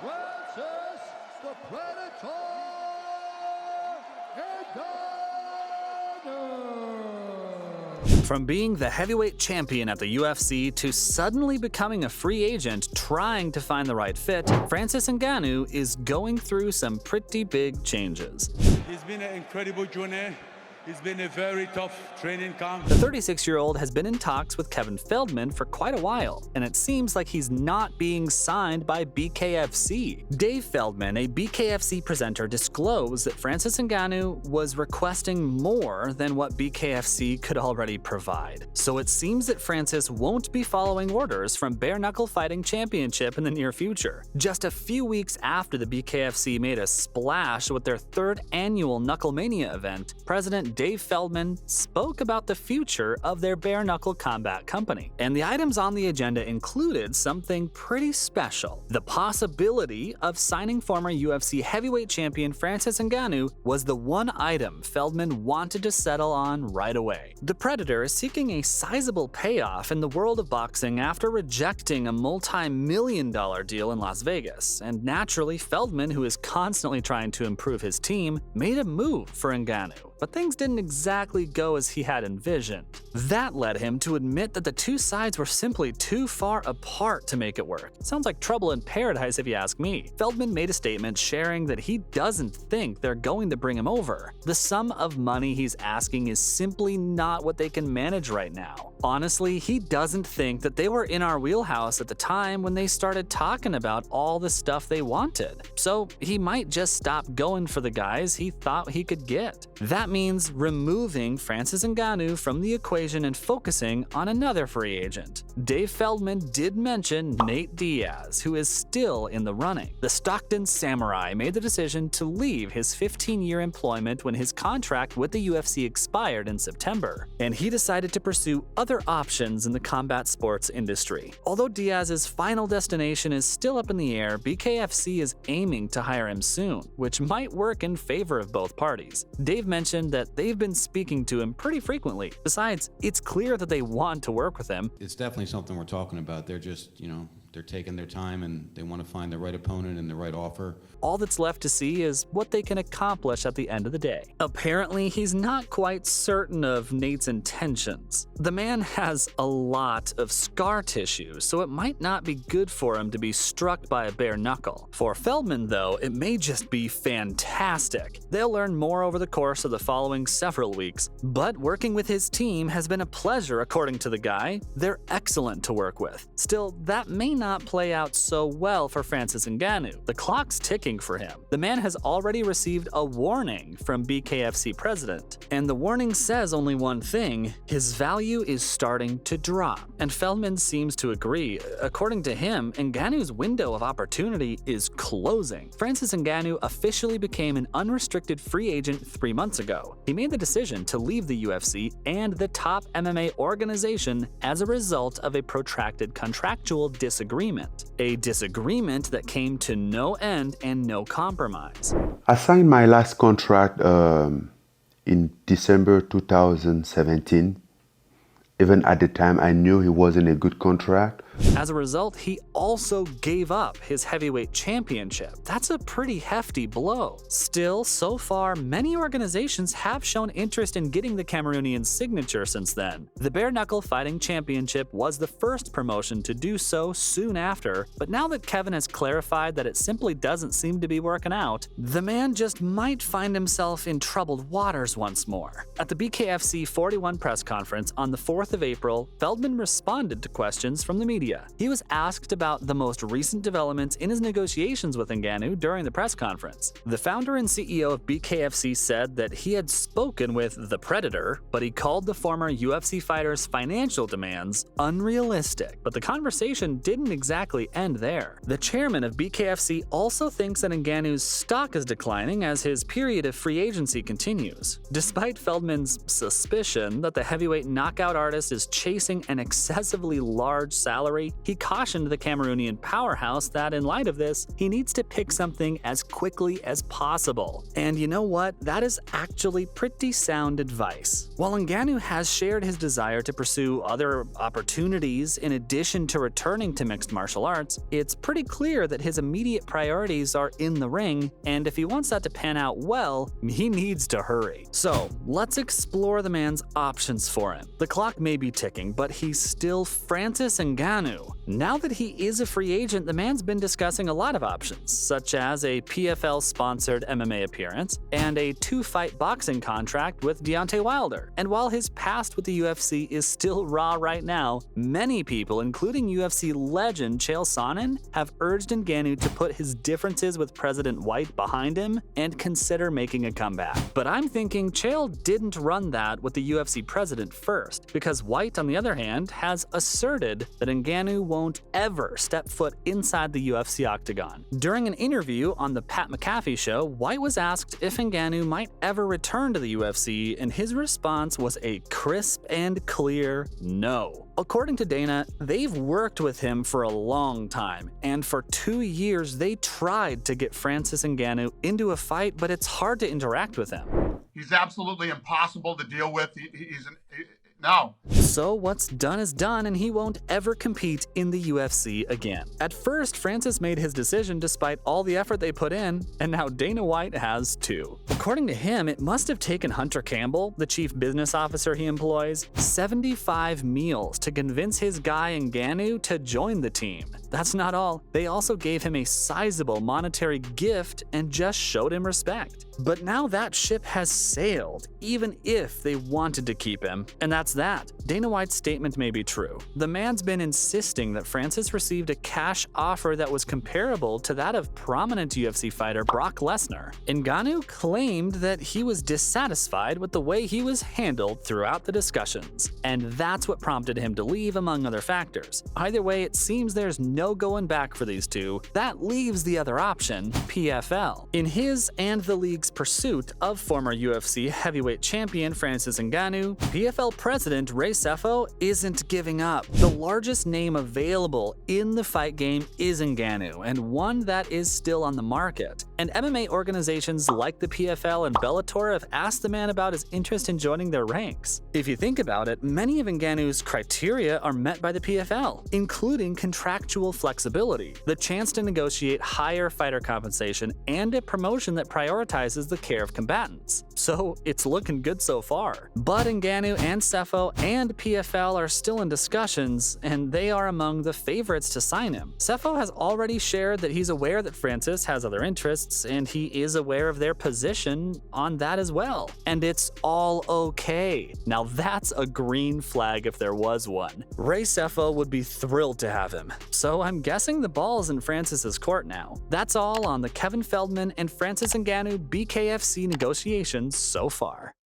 Francis the Predator Ngannou. From being the heavyweight champion at the UFC to suddenly becoming a free agent trying to find the right fit, Francis Ngannou is going through some pretty big changes. It's been an incredible journey. It's been a very tough training camp. The 36-year-old has been in talks with Kevin Feldman for quite a while, and it seems like he's not being signed by BKFC. Dave Feldman, a BKFC presenter, disclosed that Francis Ngannou was requesting more than what BKFC could already provide. So it seems that Francis won't be following orders from Bare Knuckle Fighting Championship in the near future. Just a few weeks after the BKFC made a splash with their third annual Knucklemania event, President Dave Feldman spoke about the future of their bare knuckle combat company. And the items on the agenda included something pretty special. The possibility of signing former UFC heavyweight champion Francis Ngannou was the one item Feldman wanted to settle on right away. The Predator is seeking a sizable payoff in the world of boxing after rejecting a multi-million-dollar deal in Las Vegas. And naturally, Feldman, who is constantly trying to improve his team, made a move for Ngannou. But things didn't exactly go as he had envisioned. That led him to admit that the two sides were simply too far apart to make it work. Sounds like trouble in paradise if you ask me. Feldman made a statement sharing that he doesn't think they're going to bring him over. The sum of money he's asking is simply not what they can manage right now. Honestly, he doesn't think that they were in our wheelhouse at the time when they started talking about all the stuff they wanted. So he might just stop going for the guys he thought he could get. That means removing Francis Ngannou from the equation and focusing on another free agent. Dave Feldman did mention Nate Diaz, who is still in the running. The Stockton Samurai made the decision to leave his 15-year employment when his contract with the UFC expired in September, and he decided to pursue other options in the combat sports industry. Although Diaz's final destination is still up in the air, BKFC is aiming to hire him soon, which might work in favor of both parties. Dave mentioned that they've been speaking to him pretty frequently. Besides, it's clear that they want to work with him. It's definitely something we're talking about. They're just, they're taking their time and they want to find the right opponent and the right offer. All that's left to see is what they can accomplish at the end of the day. Apparently, he's not quite certain of Nate's intentions. The man has a lot of scar tissue, so it might not be good for him to be struck by a bare knuckle. For Feldman, though, it may just be fantastic. They'll learn more over the course of the following several weeks, but working with his team has been a pleasure according to the guy. They're excellent to work with. Still, that may not play out so well for Francis Ngannou. The clock's ticking for him. The man has already received a warning from BKFC president, and the warning says only one thing: his value is starting to drop. And Feldman seems to agree. According to him, Ngannou's window of opportunity is closing. Francis Ngannou officially became an unrestricted free agent 3 months ago. He made the decision to leave the UFC and the top MMA organization as a result of a protracted contractual disagreement. A disagreement that came to no end and no compromise. I signed my last contract in December 2017. Even at the time, I knew it wasn't a good contract. As a result, he also gave up his heavyweight championship. That's a pretty hefty blow. Still, so far, many organizations have shown interest in getting the Cameroonian signature since then. The Bare Knuckle Fighting Championship was the first promotion to do so soon after, but now that Kevin has clarified that it simply doesn't seem to be working out, the man just might find himself in troubled waters once more. At the BKFC 41 press conference on the 4th of April, Feldman responded to questions from the media. He was asked about the most recent developments in his negotiations with Ngannou during the press conference. The founder and CEO of BKFC said that he had spoken with the Predator, but he called the former UFC fighter's financial demands unrealistic. But the conversation didn't exactly end there. The chairman of BKFC also thinks that Ngannou's stock is declining as his period of free agency continues. Despite Feldman's suspicion that the heavyweight knockout artist is chasing an excessively large salary salary, he cautioned the Cameroonian powerhouse that in light of this, he needs to pick something as quickly as possible. And you know what? That is actually pretty sound advice. While Ngannou has shared his desire to pursue other opportunities in addition to returning to mixed martial arts, it's pretty clear that his immediate priorities are in the ring, and if he wants that to pan out well, he needs to hurry. So, let's explore the man's options for him. The clock may be ticking, but he's still Francis Ngannou. Now that he is a free agent, the man's been discussing a lot of options, such as a PFL-sponsored MMA appearance and a 2-fight boxing contract with Deontay Wilder. And while his past with the UFC is still raw right now, many people, including UFC legend Chael Sonnen, have urged Ngannou to put his differences with President White behind him and consider making a comeback. But I'm thinking Chael didn't run that with the UFC president first, because White, on the other hand, has asserted that Ngannou won't ever step foot inside the UFC octagon. During an interview on the Pat McAfee show, White was asked if Ngannou might ever return to the UFC, and his response was a crisp and clear no. According to Dana, they've worked with him for a long time, and for 2 years they tried to get Francis Ngannou into a fight, but it's hard to interact with him. He's absolutely impossible to deal with. No. So what's done is done, and he won't ever compete in the UFC again. At first, Francis made his decision despite all the effort they put in, and now Dana White has too. According to him, it must have taken Hunter Campbell, the chief business officer he employs, 75 meals to convince his guy Ngannou to join the team. That's not all. They also gave him a sizable monetary gift and just showed him respect. But now that ship has sailed, even if they wanted to keep him, and that's that. Dana White's statement may be true. The man's been insisting that Francis received a cash offer that was comparable to that of prominent UFC fighter Brock Lesnar. Ngannou claimed that he was dissatisfied with the way he was handled throughout the discussions, and that's what prompted him to leave, among other factors. Either way, it seems there's no going back for these two. That leaves the other option, PFL. In his and the league's pursuit of former UFC heavyweight champion Francis Ngannou, PFL president Ray Sefo isn't giving up. The largest name available in the fight game is Ngannou, and one that is still on the market. And MMA organizations like the PFL and Bellator have asked the man about his interest in joining their ranks. If you think about it, many of Ngannou's criteria are met by the PFL, including contractual flexibility, the chance to negotiate higher fighter compensation, and a promotion that prioritizes the care of combatants. So it's looking good so far. But Ngannou and Sefo and PFL are still in discussions, and they are among the favorites to sign him. Sefo has already shared that he's aware that Francis has other interests, and he is aware of their position on that as well. And it's all okay. Now that's a green flag if there was one. Ray Sefo would be thrilled to have him. So I'm guessing the ball's in Francis's court now. That's all on the Kevin Feldman and Francis Ngannou BKFC negotiations so far.